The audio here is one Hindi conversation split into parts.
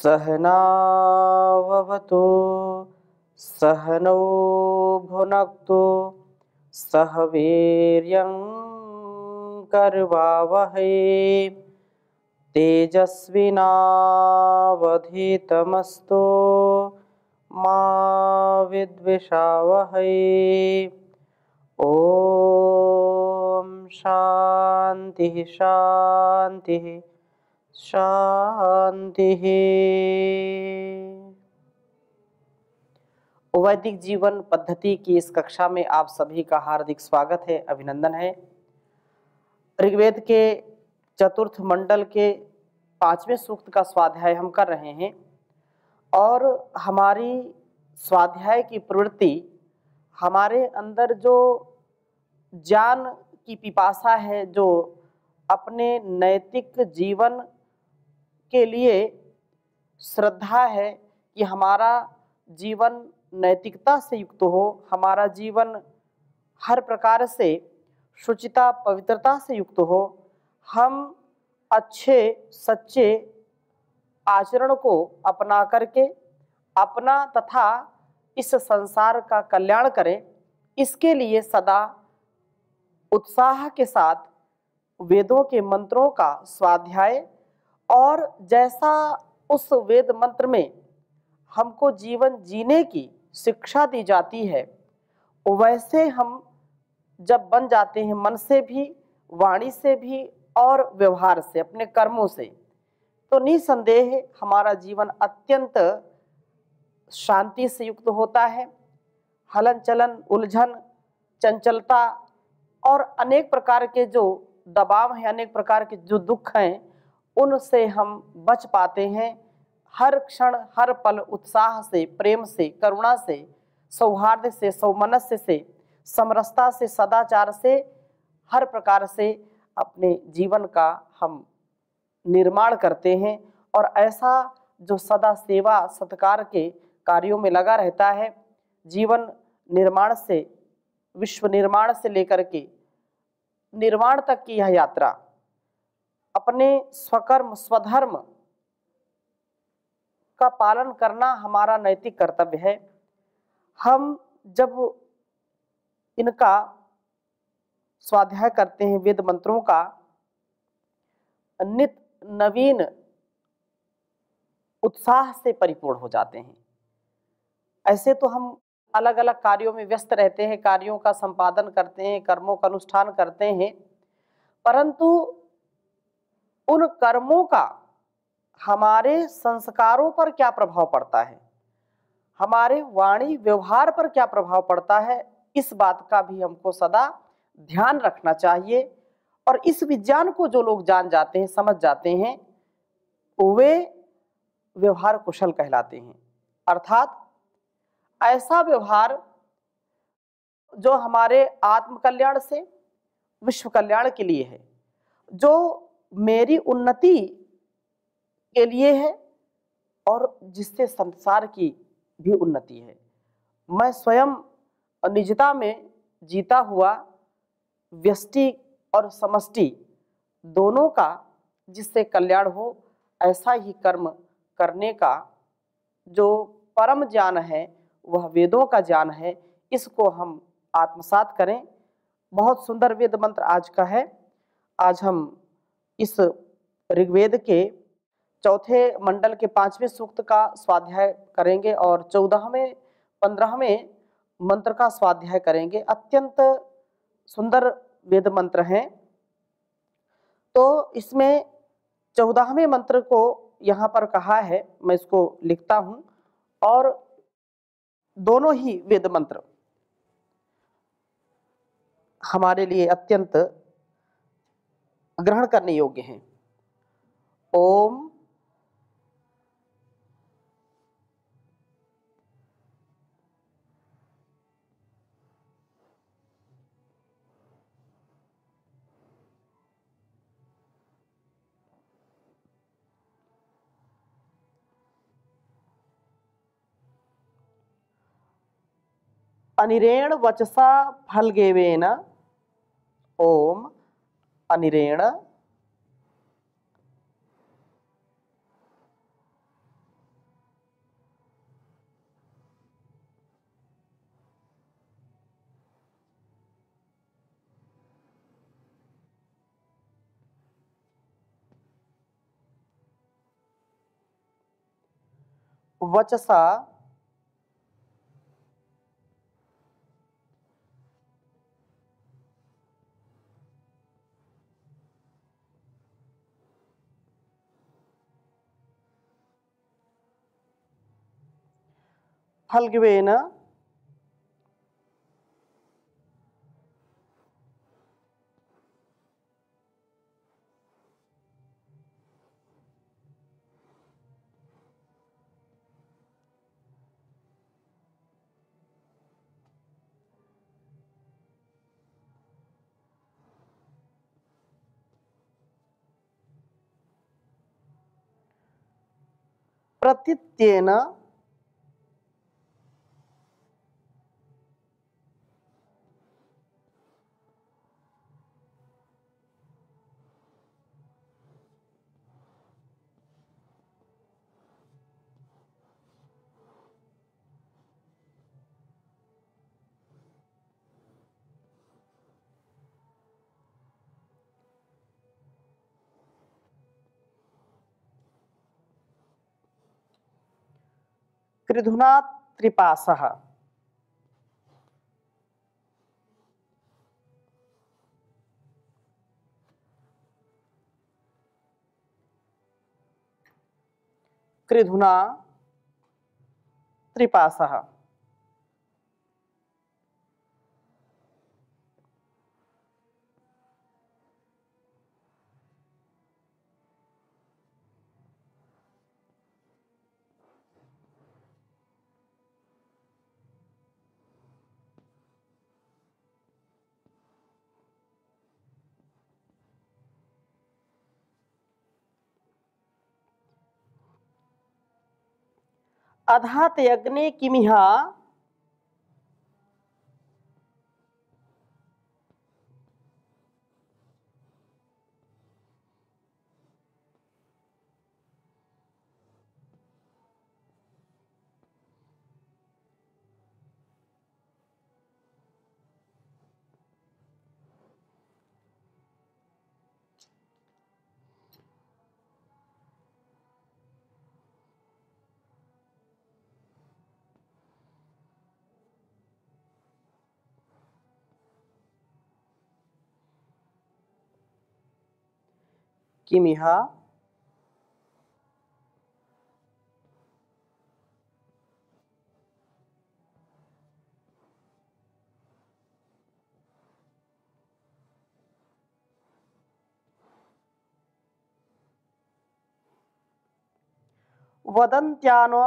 सहनाववतु सहनौ भुनक्तु सह वीर्यं करवावहै तेजस्विनावधीतमस्तु मा विद्विषावहै। ओम शांति शांति शांति। वैदिक जीवन पद्धति की इस कक्षा में आप सभी का हार्दिक स्वागत है, अभिनंदन है। ऋग्वेद के चतुर्थ मंडल के 5वें सूक्त का स्वाध्याय हम कर रहे हैं और हमारी स्वाध्याय की प्रवृत्ति हमारे अंदर जो ज्ञान की पिपासा है, जो अपने नैतिक जीवन के लिए श्रद्धा है कि हमारा जीवन नैतिकता से युक्त हो, हमारा जीवन हर प्रकार से शुचिता पवित्रता से युक्त हो, हम अच्छे सच्चे आचरण को अपना करके अपना तथा इस संसार का कल्याण करें। इसके लिए सदा उत्साह के साथ वेदों के मंत्रों का स्वाध्याय और जैसा उस वेद मंत्र में हमको जीवन जीने की शिक्षा दी जाती है, वैसे हम जब बन जाते हैं मन से भी, वाणी से भी और व्यवहार से, अपने कर्मों से, तो निसंदेह हमारा जीवन अत्यंत शांति से युक्त होता है। हलन चलन, उलझन, चंचलता और अनेक प्रकार के जो दबाव हैं, अनेक प्रकार के जो दुख हैं, उनसे हम बच पाते हैं। हर क्षण हर पल उत्साह से, प्रेम से, करुणा से, सौहार्द से, सौमनस्य से, समरसता से, सदाचार से, हर प्रकार से अपने जीवन का हम निर्माण करते हैं। और ऐसा जो सदा सेवा सत्कार के कार्यों में लगा रहता है, जीवन निर्माण से, विश्व निर्माण से लेकर के निर्वाण तक की यह यात्रा अपने स्वकर्म स्वधर्म का पालन करना हमारा नैतिक कर्तव्य है। हम जब इनका स्वाध्याय करते हैं, वेद मंत्रों का, नित नवीन उत्साह से परिपूर्ण हो जाते हैं। ऐसे तो हम अलग अलग कार्यों में व्यस्त रहते हैं, कार्यों का संपादन करते हैं, कर्मों का अनुष्ठान करते हैं, परंतु उन कर्मों का हमारे संस्कारों पर क्या प्रभाव पड़ता है, हमारे वाणी व्यवहार पर क्या प्रभाव पड़ता है, इस बात का भी हमको सदा ध्यान रखना चाहिए। और इस विज्ञान को जो लोग जान जाते हैं, समझ जाते हैं, वे व्यवहार कुशल कहलाते हैं। अर्थात ऐसा व्यवहार जो हमारे आत्म कल्याण से विश्व कल्याण के लिए है, जो मेरी उन्नति के लिए है और जिससे संसार की भी उन्नति है। मैं स्वयं निजता में जीता हुआ व्यष्टि और समष्टि दोनों का जिससे कल्याण हो, ऐसा ही कर्म करने का जो परम ज्ञान है, वह वेदों का ज्ञान है। इसको हम आत्मसात करें। बहुत सुंदर वेद मंत्र आज का है। आज हम इस ऋग्वेद के चौथे मंडल के 5वें सूक्त का स्वाध्याय करेंगे और 14वें 15वें मंत्र का स्वाध्याय करेंगे। अत्यंत सुंदर वेद मंत्र हैं। तो इसमें 14वें मंत्र को यहाँ पर कहा है, मैं इसको लिखता हूँ, और दोनों ही वेद मंत्र हमारे लिए अत्यंत ग्रहण करने योग्य हैं। ओम अनिरेण वचसा फलगेवेन, ओम अनिरेण वचसा फल्गुवेन प्रतीत्येन कृधुना त्रिपासः कृधुना त्रिपासः अधात यज्ञे किमिह किमिह वदन्त्यानो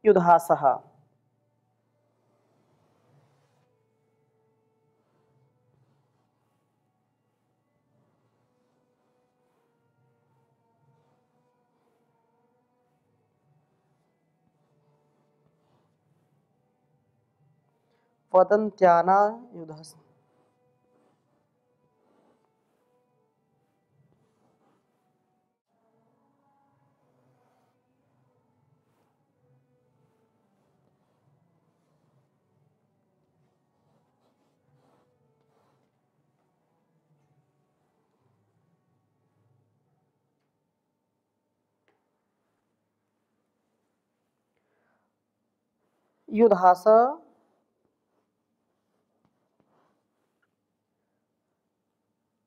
युधासः वदन्त्याना युधासः युधास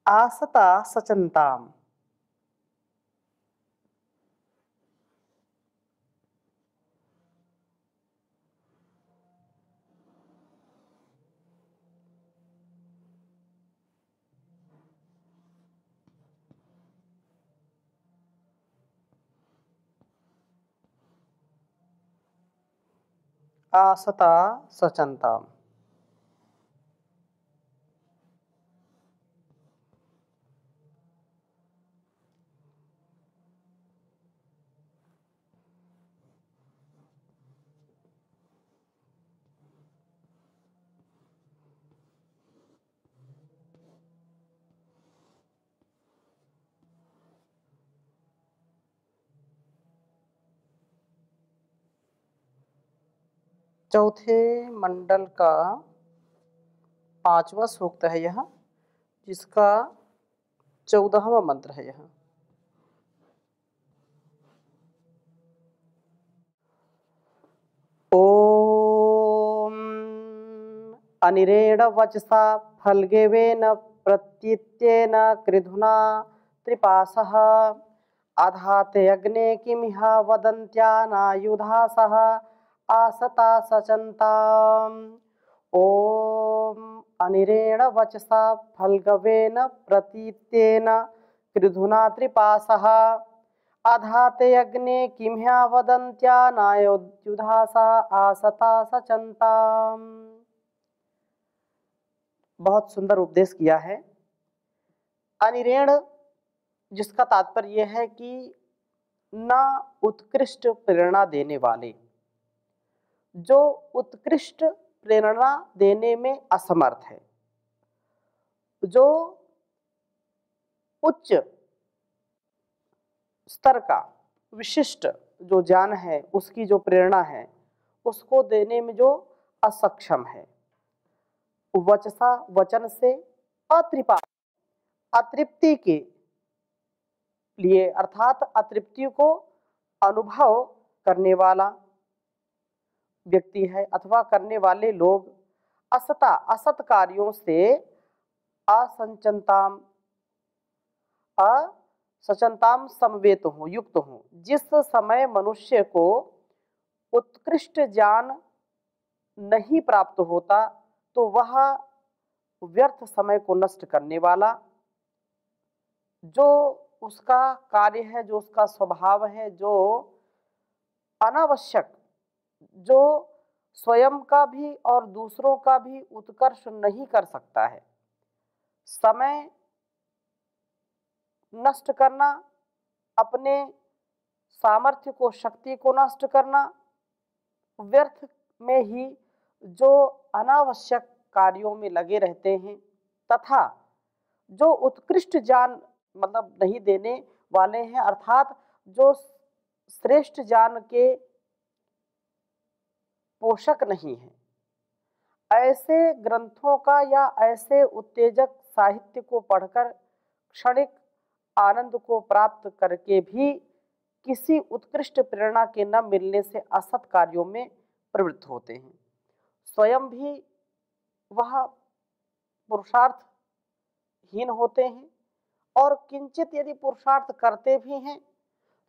आसता सचन्ताम् आसता सचन्ताम् चौथे मंडल का 5वां सूक्त है यह, जिसका 14वां मंत्र है यह। ओम अनिरेण वचसा फल्गेवेन प्रत्युत्येन कृधुना त्रिपासः आधाते अग्ने किमिह वदन्त्यानायुधासः आसता सचन्ताम्। ओम अनिरेण वचसा फल्गवेन प्रतीत्येन कृधुना त्रिपासः आधाते अग्ने किम्ह्या वदन्त्यानायुधासा आसता सचन्ताम्। बहुत सुंदर उपदेश किया है। अनिरेण, जिसका तात्पर्य है कि न उत्कृष्ट प्रेरणा देने वाले, जो उत्कृष्ट प्रेरणा देने में असमर्थ है, जो उच्च स्तर का विशिष्ट जो ज्ञान है, उसकी जो प्रेरणा है, उसको देने में जो असक्षम है। वचसा, वचन से, अतृपा, अतृप्ति के लिए अर्थात अतृप्ति को अनुभव करने वाला व्यक्ति है अथवा करने वाले लोग। असता, असत कार्यों से असंचनताम, असचनताम समवेत हो, युक्त हो। जिस समय मनुष्य को उत्कृष्ट ज्ञान नहीं प्राप्त होता तो वह व्यर्थ समय को नष्ट करने वाला, जो उसका कार्य है, जो उसका स्वभाव है, जो अनावश्यक, जो स्वयं का भी और दूसरों का भी उत्कर्ष नहीं कर सकता है, समय नष्ट करना, अपने सामर्थ्य को, शक्ति को नष्ट करना, व्यर्थ में ही जो अनावश्यक कार्यों में लगे रहते हैं, तथा जो उत्कृष्ट ज्ञान मतलब नहीं देने वाले हैं, अर्थात जो श्रेष्ठ ज्ञान के पोषक नहीं है, ऐसे ग्रंथों का या ऐसे उत्तेजक साहित्य को पढ़कर क्षणिक आनंद को प्राप्त करके भी किसी उत्कृष्ट प्रेरणा के न मिलने से असत कार्यों में प्रवृत्त होते हैं। स्वयं भी वह पुरुषार्थहीन होते हैं और किंचित यदि पुरुषार्थ करते भी हैं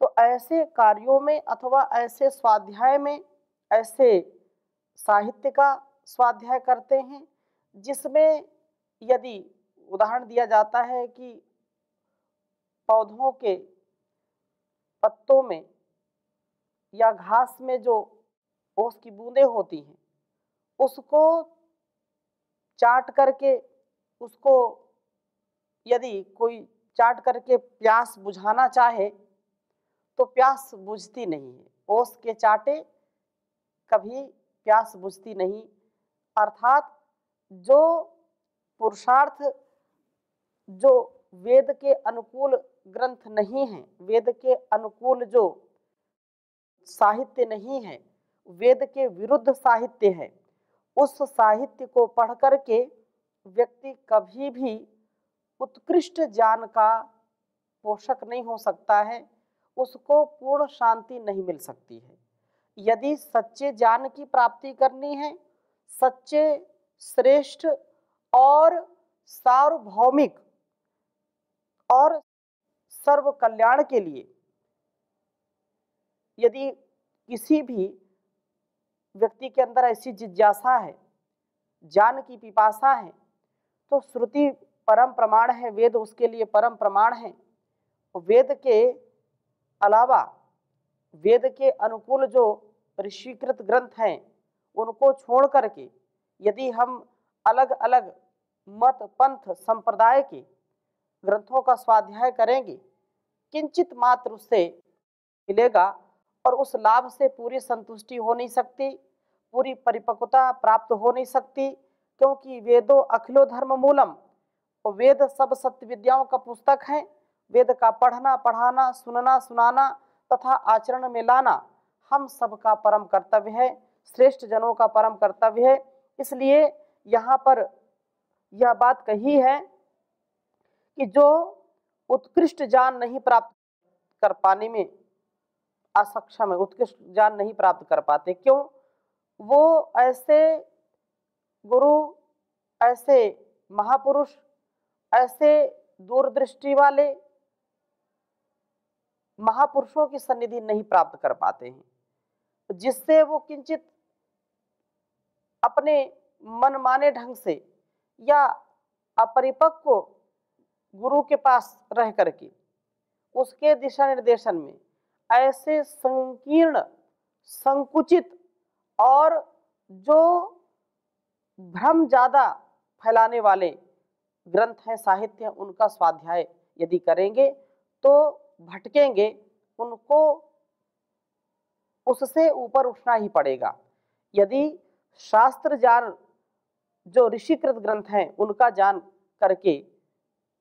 तो ऐसे कार्यों में अथवा ऐसे स्वाध्याय में, ऐसे साहित्य का स्वाध्याय करते हैं जिसमें यदि उदाहरण दिया जाता है कि पौधों के पत्तों में या घास में जो ओस की बूंदें होती हैं, उसको चाट करके, उसको यदि कोई चाट करके प्यास बुझाना चाहे तो प्यास बुझती नहीं है, ओस के चाटे कभी प्यास बुझती नहीं। अर्थात जो पुरुषार्थ, जो वेद के अनुकूल ग्रंथ नहीं है, वेद के अनुकूल जो साहित्य नहीं है, वेद के विरुद्ध साहित्य है, उस साहित्य को पढ़ करके व्यक्ति कभी भी उत्कृष्ट ज्ञान का पोषक नहीं हो सकता है, उसको पूर्ण शांति नहीं मिल सकती है। यदि सच्चे ज्ञान की प्राप्ति करनी है, सच्चे, श्रेष्ठ और सार्वभौमिक और सर्व कल्याण के लिए यदि किसी भी व्यक्ति के अंदर ऐसी जिज्ञासा है, ज्ञान की पिपासा है, तो श्रुति परम प्रमाण है, वेद उसके लिए परम प्रमाण है। वेद के अलावा वेद के अनुकूल जो ऋषिकृत ग्रंथ हैं उनको छोड़ करके यदि हम अलग अलग मत, पंथ, संप्रदाय के ग्रंथों का स्वाध्याय करेंगे, किंचित मात्र उससे मिलेगा और उस लाभ से पूरी संतुष्टि हो नहीं सकती, पूरी परिपक्वता प्राप्त हो नहीं सकती, क्योंकि वेदो अखिलो धर्म मूलम, और वेद सब सत्य विद्याओं का पुस्तक है। वेद का पढ़ना, पढ़ाना, सुनना, सुनाना तथा आचरण में लाना हम सबका परम कर्तव्य है, श्रेष्ठ जनों का परम कर्तव्य है। इसलिए यहाँ पर यह बात कही है कि जो उत्कृष्ट ज्ञान नहीं प्राप्त कर पाने में असक्षम है, उत्कृष्ट ज्ञान नहीं प्राप्त कर पाते, क्यों? वो ऐसे गुरु, ऐसे महापुरुष, ऐसे दूरदृष्टि वाले महापुरुषों की सन्निधि नहीं प्राप्त कर पाते हैं, जिससे वो किंचित अपने मनमाने ढंग से या अपरिपक्व गुरु के पास रह करके उसके दिशा निर्देशन में ऐसे संकीर्ण, संकुचित और जो भ्रम ज्यादा फैलाने वाले ग्रंथ हैं, साहित्य हैं, उनका स्वाध्याय यदि करेंगे तो भटकेंगे, उनको उससे ऊपर उठना ही पड़ेगा। यदि शास्त्र ज्ञान, जो ऋषिकृत ग्रंथ हैं, उनका ज्ञान करके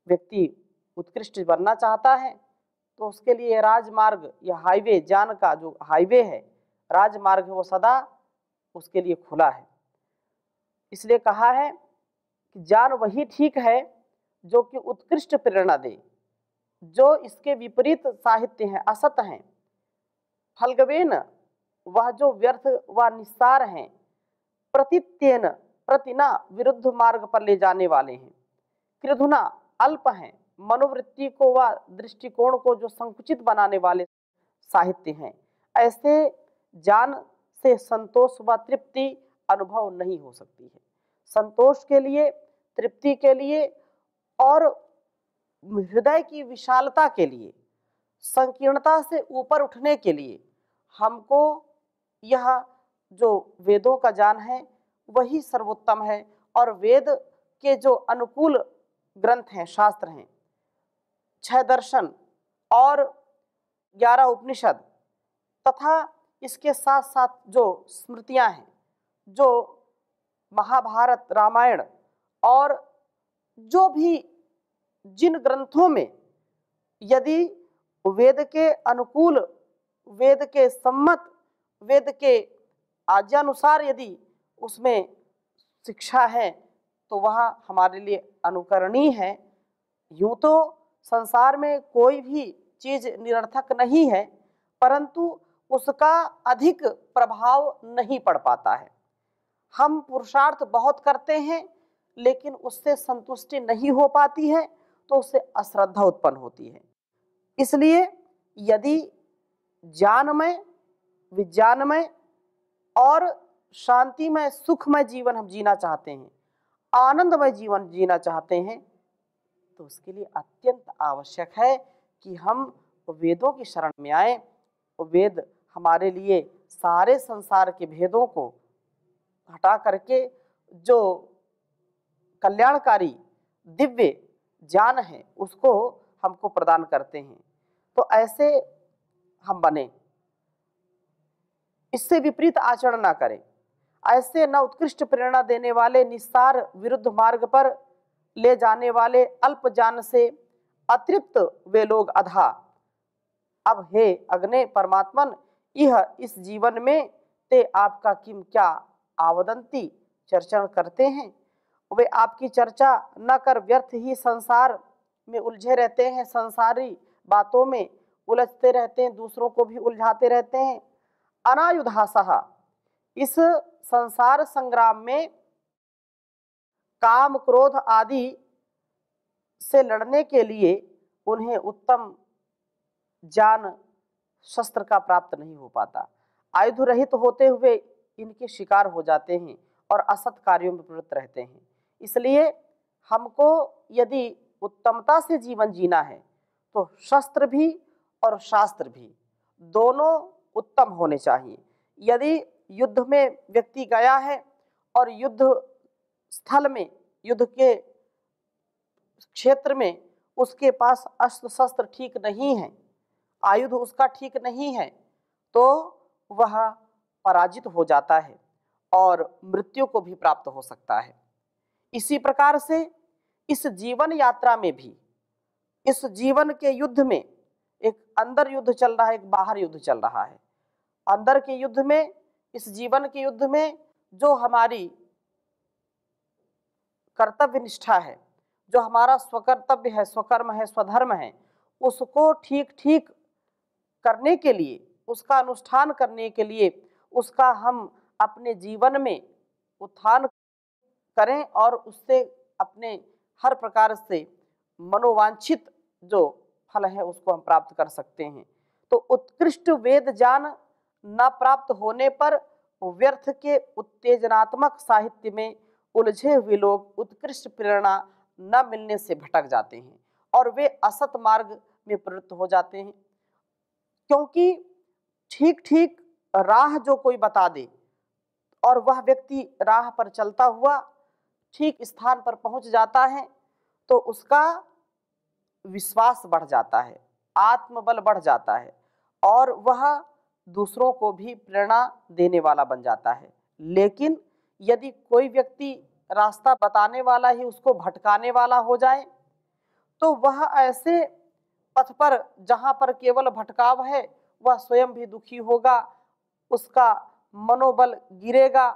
व्यक्ति उत्कृष्ट बनना चाहता है तो उसके लिए राजमार्ग या हाईवे, ज्ञान का जो हाईवे है, राजमार्ग है, वो सदा उसके लिए खुला है। इसलिए कहा है कि ज्ञान वही ठीक है जो कि उत्कृष्ट प्रेरणा दे, जो इसके विपरीत साहित्य हैं, असत हैं, फलगवेन, वह जो व्यर्थ व निस्सार हैं, प्रतित्येन, प्रतिना, विरुद्ध मार्ग पर ले जाने वाले हैं, कृधुना, अल्प हैं, मनोवृत्ति को व दृष्टिकोण को जो संकुचित बनाने वाले साहित्य हैं, ऐसे ज्ञान से संतोष व तृप्ति अनुभव नहीं हो सकती है। संतोष के लिए, तृप्ति के लिए और हृदय की विशालता के लिए, संकीर्णता से ऊपर उठने के लिए हमको यह जो वेदों का ज्ञान है वही सर्वोत्तम है। और वेद के जो अनुकूल ग्रंथ हैं, शास्त्र हैं, 6 दर्शन और 11 उपनिषद तथा इसके साथ साथ जो स्मृतियां हैं, जो महाभारत, रामायण और जो भी जिन ग्रंथों में यदि वेद के अनुकूल, वेद के सम्मत, वेद के आज्ञानुसार यदि उसमें शिक्षा है तो वह हमारे लिए अनुकरणीय है। यूं तो संसार में कोई भी चीज निरर्थक नहीं है, परंतु उसका अधिक प्रभाव नहीं पड़ पाता है। हम पुरुषार्थ बहुत करते हैं लेकिन उससे संतुष्टि नहीं हो पाती है, तो उससे अश्रद्धा उत्पन्न होती है। इसलिए यदि ज्ञानमय, विज्ञानमय और शांतिमय, सुखमय जीवन हम जीना चाहते हैं, आनंदमय जीवन जीना चाहते हैं, तो उसके लिए अत्यंत आवश्यक है कि हम वेदों की शरण में आए। वेद हमारे लिए सारे संसार के भेदों को हटा करके जो कल्याणकारी दिव्य ज्ञान है उसको हमको प्रदान करते हैं। तो ऐसे हम बने, इससे विपरीत आचरण ना करें। ऐसे न उत्कृष्ट प्रेरणा देने वाले, निस्सार विरुद्ध मार्ग पर ले जाने वाले अल्प ज्ञान से अतृप्त वे लोग अधा। अब हे अग्ने परमात्मन, यह इस जीवन में ते आपका किम क्या आवदंती चर्चा करते हैं। वे आपकी चर्चा न कर व्यर्थ ही संसार में उलझे रहते हैं, संसारी बातों में उलझते रहते हैं, दूसरों को भी उलझाते रहते हैं। अनायुधासहा, इस संसार संग्राम में काम, क्रोध आदि से लड़ने के लिए उन्हें उत्तम ज्ञान, शस्त्र का प्राप्त नहीं हो पाता। आयुध रहित होते हुए इनके शिकार हो जाते हैं और असत कार्यों में प्रवृत्त रहते हैं। इसलिए हमको यदि उत्तमता से जीवन जीना है तो शस्त्र भी और शास्त्र भी दोनों उत्तम होने चाहिए। यदि युद्ध में व्यक्ति गया है और युद्ध स्थल में, युद्ध के क्षेत्र में उसके पास अस्त्र शस्त्र ठीक नहीं है, आयुध उसका ठीक नहीं है, तो वह पराजित हो जाता है और मृत्यु को भी प्राप्त हो सकता है। इसी प्रकार से इस जीवन यात्रा में भी, इस जीवन के युद्ध में एक अंदर युद्ध चल रहा है, एक बाहर युद्ध चल रहा है। अंदर के युद्ध में, इस जीवन के युद्ध में जो हमारी कर्तव्य निष्ठा है, जो हमारा स्वकर्तव्य है, स्वकर्म है, स्वधर्म है, उसको ठीक ठीक करने के लिए, उसका अनुष्ठान करने के लिए, उसका हम अपने जीवन में उत्थान करें और उससे अपने हर प्रकार से मनोवांछित जो फल है उसको हम प्राप्त कर सकते हैं। तो उत्कृष्ट वेद ज्ञान न प्राप्त होने पर व्यर्थ के उत्तेजनात्मक साहित्य में उलझे हुए लोग उत्कृष्ट प्रेरणा न मिलने से भटक जाते हैं और वे असत मार्ग में प्रवृत्त हो जाते हैं। क्योंकि ठीक ठीक राह जो कोई बता दे और वह व्यक्ति राह पर चलता हुआ ठीक स्थान पर पहुंच जाता है तो उसका विश्वास बढ़ जाता है, आत्मबल बढ़ जाता है और वह दूसरों को भी प्रेरणा देने वाला बन जाता है। लेकिन यदि कोई व्यक्ति रास्ता बताने वाला ही उसको भटकाने वाला हो जाए तो वह ऐसे पथ पर जहाँ पर केवल भटकाव है वह स्वयं भी दुखी होगा, उसका मनोबल गिरेगा,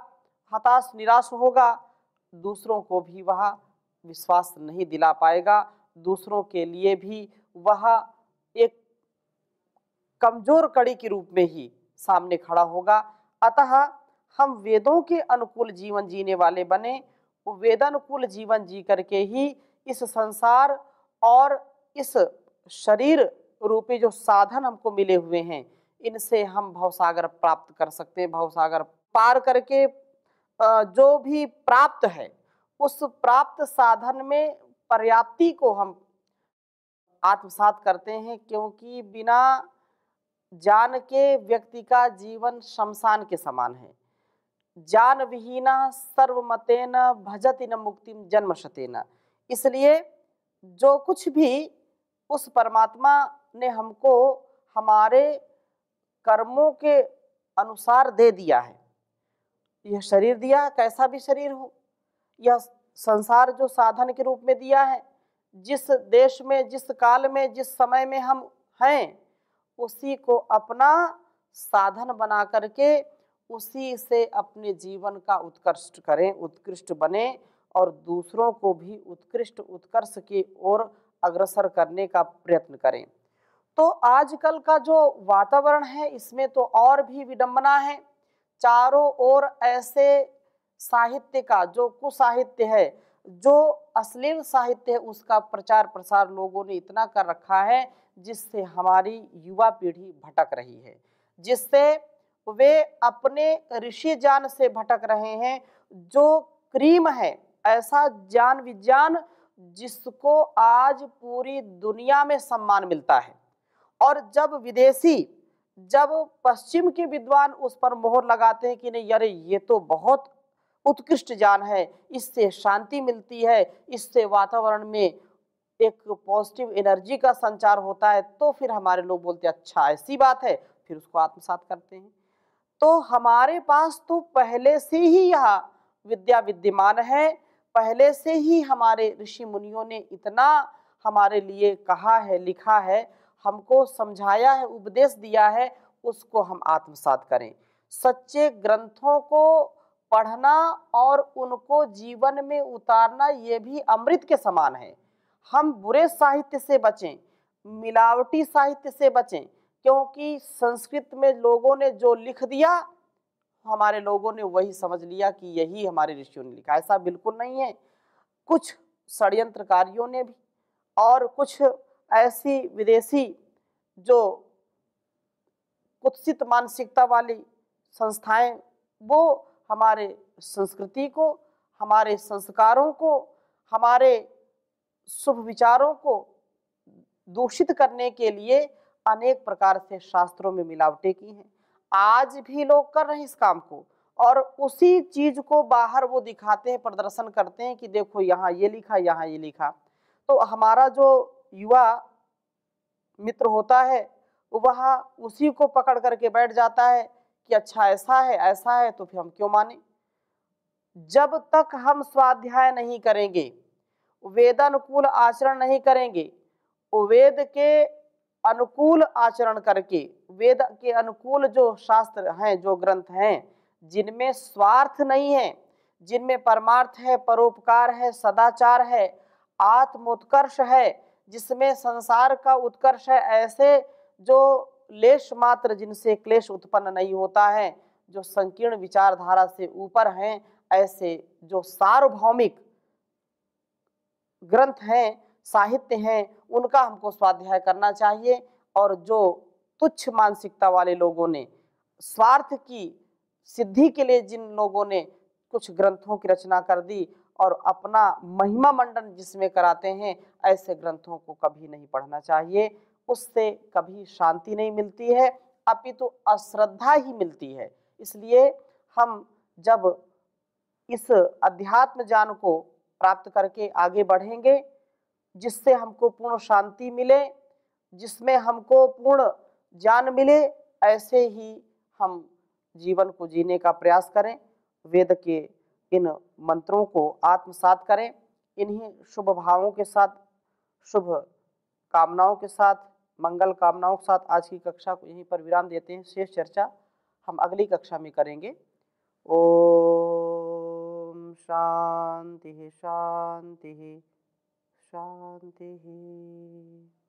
हताश निराश होगा, दूसरों को भी वह विश्वास नहीं दिला पाएगा, दूसरों के लिए भी वह एक कमजोर कड़ी के रूप में ही सामने खड़ा होगा। अतः हम वेदों के अनुकूल जीवन जीने वाले बने, वेदानुकूल जीवन जी करके ही इस संसार और इस शरीर रूपी जो साधन हमको मिले हुए हैं इनसे हम भवसागर प्राप्त कर सकते हैं। भवसागर पार करके जो भी प्राप्त है उस प्राप्त साधन में पर्याप्ति को हम आत्मसात करते हैं, क्योंकि बिना ज्ञान के व्यक्ति का जीवन शमशान के समान है। ज्ञान विहीना सर्वमतेन भजति न मुक्तिम जन्मशतेन। इसलिए जो कुछ भी उस परमात्मा ने हमको हमारे कर्मों के अनुसार दे दिया है, यह शरीर दिया, कैसा भी शरीर हो, यह संसार जो साधन के रूप में दिया है, जिस देश में, जिस काल में, जिस समय में हम हैं उसी को अपना साधन बना करके उसी से अपने जीवन का उत्कर्ष करें, उत्कृष्ट बने और दूसरों को भी उत्कृष्ट उत्कर्ष की ओर अग्रसर करने का प्रयत्न करें। तो आजकल का जो वातावरण है इसमें तो और भी विडंबना है। चारों ओर ऐसे साहित्य का जो कुसाहित्य है, जो अश्लील साहित्य है, उसका प्रचार प्रसार लोगों ने इतना कर रखा है जिससे हमारी युवा पीढ़ी भटक रही है, जिससे वे अपने ऋषि ज्ञान से भटक रहे हैं। जो क्रीम है, ऐसा ज्ञान विज्ञान जिसको आज पूरी दुनिया में सम्मान मिलता है, और जब विदेशी, जब पश्चिम के विद्वान उस पर मोहर लगाते हैं कि नहीं अरे ये तो बहुत उत्कृष्ट ज्ञान है, इससे शांति मिलती है, इससे वातावरण में एक पॉजिटिव एनर्जी का संचार होता है, तो फिर हमारे लोग बोलते हैं अच्छा ऐसी बात है, फिर उसको आत्मसात करते हैं। तो हमारे पास तो पहले से ही यह विद्या विद्यमान है, पहले से ही हमारे ऋषि मुनियों ने इतना हमारे लिए कहा है, लिखा है, हमको समझाया है, उपदेश दिया है, उसको हम आत्मसात करें। सच्चे ग्रंथों को पढ़ना और उनको जीवन में उतारना ये भी अमृत के समान है। हम बुरे साहित्य से बचें, मिलावटी साहित्य से बचें, क्योंकि संस्कृत में लोगों ने जो लिख दिया हमारे लोगों ने वही समझ लिया कि यही हमारे ऋषियों ने लिखा। ऐसा बिल्कुल नहीं है। कुछ षड्यंत्रकारियों ने भी और कुछ ऐसी विदेशी जो कुत्सित मानसिकता वाली संस्थाएं, वो हमारे संस्कृति को, हमारे संस्कारों को, हमारे शुभ विचारों को दूषित करने के लिए अनेक प्रकार से शास्त्रों में मिलावटें की हैं। आज भी लोग कर रहे हैं इस काम को, और उसी चीज को बाहर वो दिखाते हैं, प्रदर्शन करते हैं कि देखो यहाँ ये लिखा, यहाँ ये लिखा। तो हमारा जो युवा मित्र होता है वह उसी को पकड़ करके बैठ जाता है कि अच्छा ऐसा है, ऐसा है, तो फिर हम क्यों माने। जब तक हम स्वाध्याय नहीं करेंगे, वेदानुकूल आचरण नहीं करेंगे, वेद के अनुकूल आचरण करके, वेद के अनुकूल जो शास्त्र हैं, जो ग्रंथ हैं, जिनमें स्वार्थ नहीं है, जिनमें परमार्थ है, परोपकार है, सदाचार है, आत्मोत्कर्ष है, जिसमें संसार का उत्कर्ष है, ऐसे जो लेश मात्र जिनसे क्लेश उत्पन्न नहीं होता है, जो संकीर्ण विचारधारा से ऊपर हैं, ऐसे जो सार्वभौमिक ग्रंथ हैं, साहित्य हैं, उनका हमको स्वाध्याय करना चाहिए। और जो तुच्छ मानसिकता वाले लोगों ने, स्वार्थ की सिद्धि के लिए जिन लोगों ने कुछ ग्रंथों की रचना कर दी और अपना महिमा मंडन जिसमें कराते हैं, ऐसे ग्रंथों को कभी नहीं पढ़ना चाहिए। उससे कभी शांति नहीं मिलती है, अपितु अश्रद्धा ही मिलती है। इसलिए हम जब इस अध्यात्म ज्ञान को प्राप्त करके आगे बढ़ेंगे, जिससे हमको पूर्ण शांति मिले, जिसमें हमको पूर्ण ज्ञान मिले, ऐसे ही हम जीवन को जीने का प्रयास करें। वेद के इन मंत्रों को आत्मसात करें। इन्हीं शुभ भावों के साथ, शुभ कामनाओं के साथ, मंगल कामनाओं के साथ आज की कक्षा को यहीं पर विराम देते हैं। शेष चर्चा हम अगली कक्षा में करेंगे। ओम शांति शांति शांति।